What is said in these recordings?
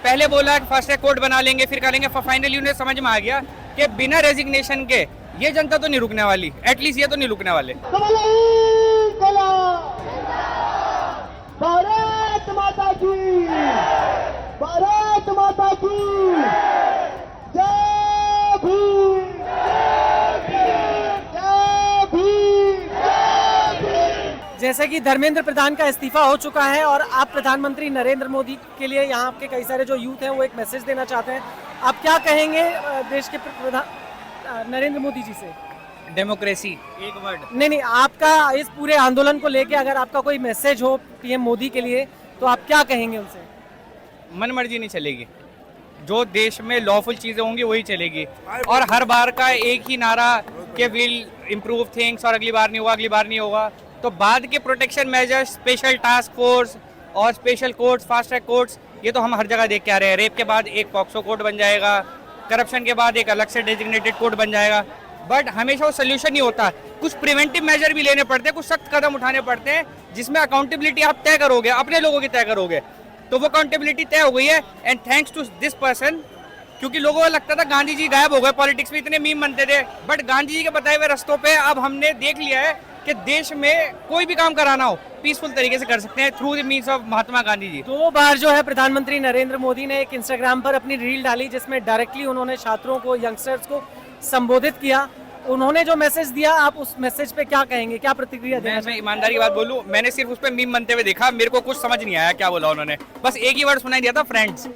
पहले बोला fast track court बना लेंगे फिर करेंगे, फाइनली उन्हें समझ में आ गया कि बिना रेजिग्नेशन के ये जनता तो नहीं रुकने वाली, एटलीस्ट ये तो नहीं रुकने वाले। भारत माता की, भारत माता की जय भीम, जय भीम, जय भीम। जैसे कि धर्मेंद्र प्रधान का इस्तीफा हो चुका है और आप प्रधानमंत्री नरेंद्र मोदी के लिए यहाँ के कई सारे जो यूथ हैं वो एक मैसेज देना चाहते हैं, आप क्या कहेंगे देश के प्रधान नरेंद्र मोदी जी से? डेमोक्रेसी, एक वर्ड। नहीं, आपका इस पूरे आंदोलन को लेके अगर आपका कोई मैसेज हो पीएम मोदी के लिए तो आप क्या कहेंगे उनसे? मन मर्जी नहीं चलेगी, जो देश में लॉफुल चीजें होंगी वही चलेगी, और हर बार का एक ही नारा कि विल इम्प्रूव थिंग्स और अगली बार नहीं होगा, अगली बार नहीं होगा। तो बाद के protection measures, special task force और special courts, fast track courts, ये तो हम हर जगह देख के आ रहे हैं। रेप के बाद एक पॉक्सो कोर्ट बन जाएगा, करप्शन के बाद एक अलग से डेजिग्नेटेड कोर्ट बन जाएगा, बट हमेशा वो सोल्यूशन नहीं होता। कुछ प्रिवेंटिव मेजर भी लेने पड़ते हैं, कुछ सख्त कदम उठाने पड़ते हैं जिसमें अकाउंटेबिलिटी आप तय करोगे, अपने लोगों की तय करोगे। तो वो अकाउंटेबिलिटी तय हो गई है, and thanks to this person, क्योंकि लोगों को लगता था गांधी जी गायब हो गए, पॉलिटिक्स में इतने मीम बनते थे, बट गांधी जी के बताए हुए रास्तों पे अब हमने देख लिया है कि देश में कोई भी काम कराना हो पीसफुल तरीके से कर सकते हैं through the means of Mahatma Gandhi ji. 2 बार जो है प्रधानमंत्री नरेंद्र मोदी ने एक इंस्टाग्राम पर अपनी रील डाली जिसमें डायरेक्टली उन्होंने छात्रों को, यंगस्टर्स को संबोधित किया। उन्होंने जो मैसेज दिया, आप उस मैसेज पे क्या कहेंगे, क्या प्रतिक्रिया देना? मैं ईमानदारी की बात बोलूं, मैंने सिर्फ उस पर मीम बनते हुए देखा, मेरे को कुछ समझ नहीं आया क्या बोला उन्होंने, बस एक ही वर्ड सुनाई दिया था, फ्रेंड्स।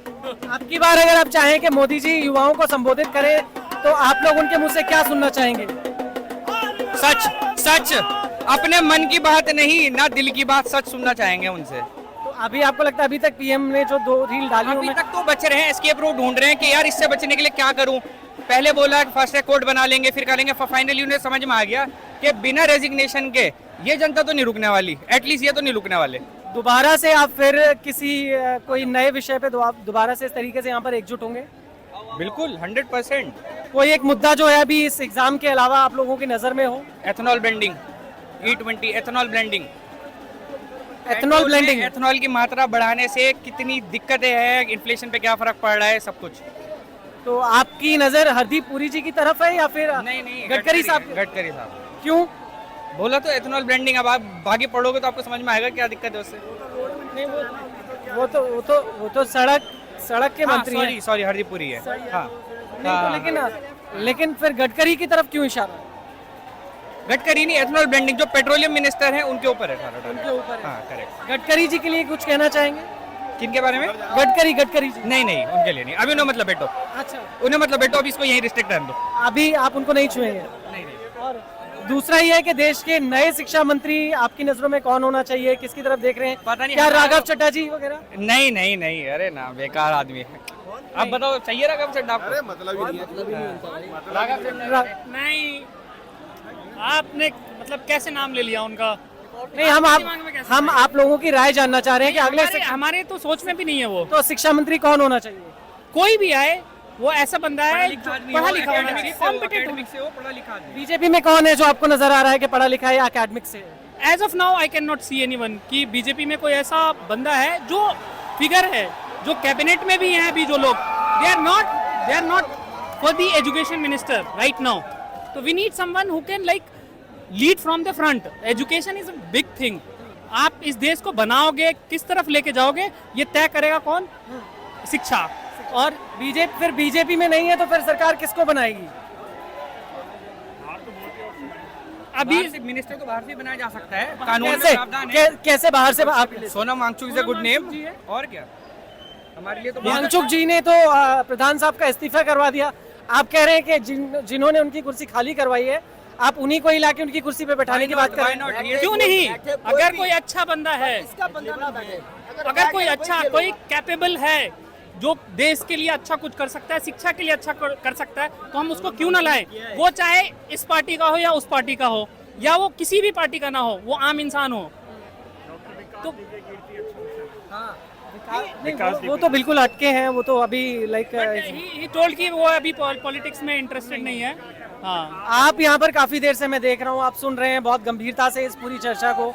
आपकी बार अगर आप चाहें कि मोदी जी युवाओं को संबोधित करें तो आप लोग उनके मुंह से क्या सुनना चाहेंगे? सच सच, अपने मन की बात नहीं ना दिल की बात, सच सुनना चाहेंगे उनसे। तो अभी आपको लगता है अभी तक पीएम ने जो 2 रील डाली अभी तक तो बच रहे हैं, एस्केप रूट ढूंढ रहे हैं कि यार इससे बचने के लिए क्या करूं। पहले बोला फास्ट ट्रैक कोर्ट बना लेंगे फिर करेंगे, फाइनली उन्हें समझ में आ गया कि बिना रेजिग्नेशन के ये जनता तो नहीं रुकने वाली, एटलीस्ट ये तो नहीं रुकने वाले। दोबारा से आप फिर किसी कोई नए विषय पे दोबारा से इस तरीके से यहाँ पर एकजुट होंगे? बिल्कुल 100%। कोई एक मुद्दा जो है अभी इस एग्जाम के अलावा आप लोगों की नजर में हो? Ethanol blending, E20 ethanol blending. Ethanol blending, ethanol की मात्रा बढ़ाने से कितनी दिक्कतें हैं, इन्फ्लेशन पे क्या फर्क पड़ रहा है, सब कुछ। तो आपकी नजर हरदीप पुरी जी की तरफ है या फिर नहीं, गडकरी साहब? गडकरी साहब। क्यों? बोला तो एथेनॉल ब्लेंडिंग, अब आप आगे पढ़ोगे तो आपको समझ में आएगा क्या दिक्कत है उससे। नहीं, वो तो सड़क के मंत्री हैं। सॉरी हरदीप पुरी है। हाँ, नहीं, तो लेकिन फिर गडकरी की तरफ क्यों इशारा? गडकरी नहीं, एथेनॉल ब्लेंडिंग जो पेट्रोलियम मिनिस्टर हैं उनके ऊपर है, उनके ऊपर है। हाँ करेक्ट। गडकरी जी के लिए कुछ कहना चाहेंगे? किनके बारे में? गडकरी जी। नहीं, उनके लिए नहीं, अभी उन्हें मतलब बैठो, अच्छा, उन्हें मतलब बैठो, अभी इसको यहीं रिस्ट्रिक्ट रहने दो। अभी आप उनको नहीं छुएंगे? नहीं। और दूसरा ये है कि देश के नए शिक्षा मंत्री आपकी नजरों में कौन होना चाहिए, किसकी तरफ देख रहे हैं? पता नहीं, क्या राघव चड्ढा जी वगैरह? नहीं, अरे ना, बेकार आदमी है। आप बताओ, चाहिए राघव चड्ढा आपको? अरे मतलब ही नहीं है। राघव चड्ढा नहीं, आपने मतलब कैसे नाम ले लिया उनका? नहीं, हम आप लोगों की राय जानना चाह रहे हैं कि अगले हमारे तो सोच में भी नहीं है वो। तो शिक्षा मंत्री कौन होना चाहिए? कोई भी आए, वो ऐसा बंदा है पढ़ा लिखा होना चाहिए, कॉम्पिटेंट से हो, पढ़ा लिखा आदमी। बीजेपी में कौन है जो आपको नजर आ रहा है कि पढ़ा लिखा है या अकेडमिक से? As of now I can not see anyone कि बीजेपी में कोई ऐसा बंदा है जो फिगर है, जो कैबिनेट में भी है अभी जो लोग, they are not for the education minister right now. तो we need someone who can like lead from the front. Education is a big thing. आप इस देश को बनाओगे, किस तरफ लेके जाओगे, ये तय करेगा कौन? शिक्षा। और बीजेपी में नहीं है तो फिर सरकार किसको बनाएगी? अभी मिनिस्टर को बाहर से बनाया जा सकता है, कानून में कैसे प्रावधान है। कैसे बाहर से? Sonam Wangchuk is a good name, और क्या हमारे लिए तो वांगचुक जी ने तो प्रधान साहब का इस्तीफा करवा दिया। आप कह रहे हैं कि जिन्होंने उनकी कुर्सी खाली करवाई है आप उन्हीं को ही लाके उनकी कुर्सी पे बैठाने की बात कर रहे हैं? क्यों नहीं? अगर कोई अच्छा बंदा है, अगर कोई अच्छा, कोई कैपेबल है जो देश के लिए अच्छा कुछ कर सकता है, शिक्षा के लिए अच्छा कर सकता है, तो हम उसको क्यों ना लाएं? वो चाहे इस पार्टी का हो या उस पार्टी का हो, या वो किसी भी पार्टी का ना हो, वो आम इंसान हो। तो वो तो बिल्कुल हटके हैं, वो तो अभी लाइक ही टोल्ड कि वो अभी पॉलिटिक्स में इंटरेस्टेड नहीं है। हाँ, आप यहाँ पर काफी देर से मैं देख रहा हूँ, आप सुन रहे हैं बहुत गंभीरता से इस पूरी चर्चा को।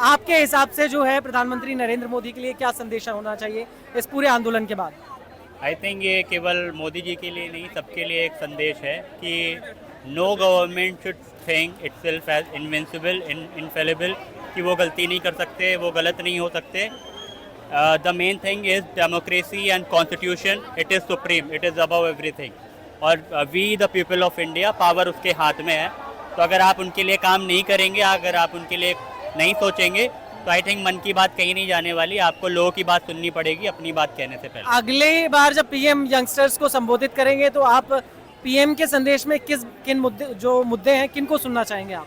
आपके हिसाब से जो है प्रधानमंत्री नरेंद्र मोदी के लिए क्या संदेश होना चाहिए इस पूरे आंदोलन के बाद? आई थिंक ये केवल मोदी जी के लिए नहीं, सबके लिए एक संदेश है कि no government should think itself as invincible, infallible, कि वो गलती नहीं कर सकते, वो गलत नहीं हो सकते. The main thing is democracy and constitution, it is supreme, it is above everything. और we the people of India, power उसके हाथ में है. तो अगर आप उनके लिए काम नहीं करेंगे, अगर आप उनके लिए नहीं सोचेंगे, तो आई थिंक मन की बात कहीं नहीं जाने वाली. आपको लोगों की बात सुननी पड़ेगी अपनी बात कहने से पहले. अगली बार जब पीएम यंगस्टर्स को संबोधित करेंगे तो आप पीएम के संदेश में किन मुद्दे हैं, किन को सुनना चाहेंगे आप?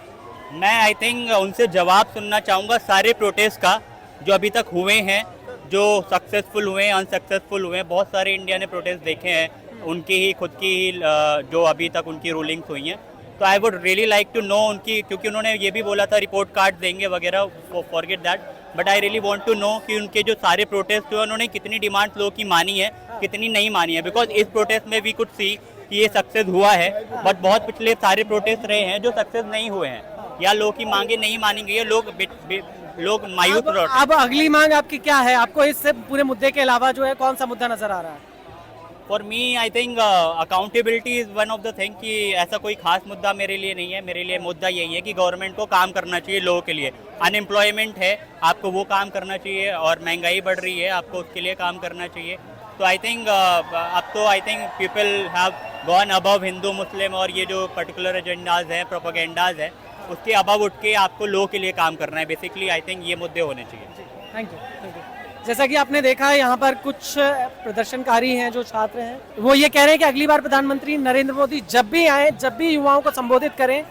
मैं आई थिंक उनसे जवाब सुनना चाहूँगा सारे प्रोटेस्ट का जो अभी तक हुए हैं, जो सक्सेसफुल हुए हैं, अनसक्सेसफुल हुए हैं. बहुत सारे इंडिया ने प्रोटेस्ट देखे हैं, उनकी ही खुद की ही जो अभी तक उनकी रूलिंग्स हुई हैं. तो I would really like to know उनकी, क्योंकि उन्होंने ये भी बोला था रिपोर्ट कार्ड देंगे वगैरह, forget that. But I really want to know कि उनके जो सारे प्रोटेस्ट हुए उन्होंने कितनी डिमांड्स लोगों की मानी है, कितनी नहीं मानी है. बिकॉज इस प्रोटेस्ट में वी कुड सी कि ये सक्सेस हुआ है, बट बहुत पिछले सारे प्रोटेस्ट रहे हैं जो सक्सेस नहीं हुए हैं, या लोगों की मांगे नहीं मानी गई है, लोग मायूस रहे. अब अगली मांग आपकी क्या है? आपको इस पूरे मुद्दे के अलावा जो है कौन सा मुद्दा नजर आ रहा है? For me I think accountability is one of the thing. कि ऐसा कोई खास मुद्दा मेरे लिए नहीं है. मेरे लिए मुद्दा यही है कि गवर्नमेंट को काम करना चाहिए लोगों के लिए. अनएम्प्लॉयमेंट है, आपको वो काम करना चाहिए, और महंगाई बढ़ रही है, आपको उसके लिए काम करना चाहिए. तो आई थिंक अब तो I think people have gone above Hindu Muslim, और ये जो पर्टिकुलर एजेंडाज हैं, प्रोपेगेंडाज हैं, उसके अबव उठ के आपको लोगों के लिए काम करना है. बेसिकली आई थिंक ये मुद्दे होने चाहिए. Thank you. जैसा कि आपने देखा है यहाँ पर कुछ प्रदर्शनकारी हैं जो छात्र हैं, वो ये कह रहे हैं कि अगली बार प्रधानमंत्री नरेंद्र मोदी जब भी आए, जब भी युवाओं को संबोधित करें,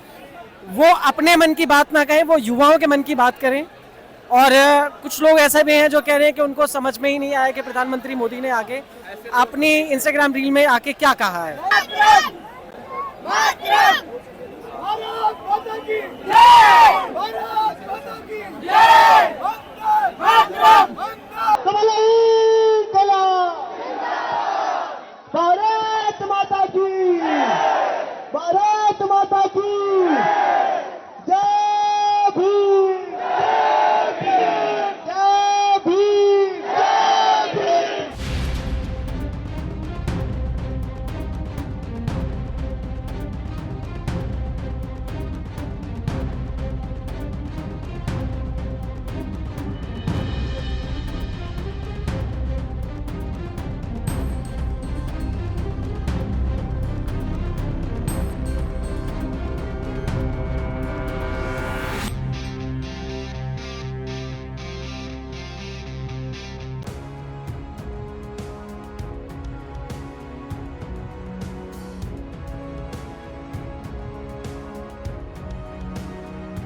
वो अपने मन की बात ना कहें, वो युवाओं के मन की बात करें. और कुछ लोग ऐसे भी हैं जो कह रहे हैं कि उनको समझ में ही नहीं आया कि प्रधानमंत्री मोदी ने आके अपनी इंस्टाग्राम रील में आके क्या कहा है. भारत माता की जय, भारत माता की जय, वंदे मातरम.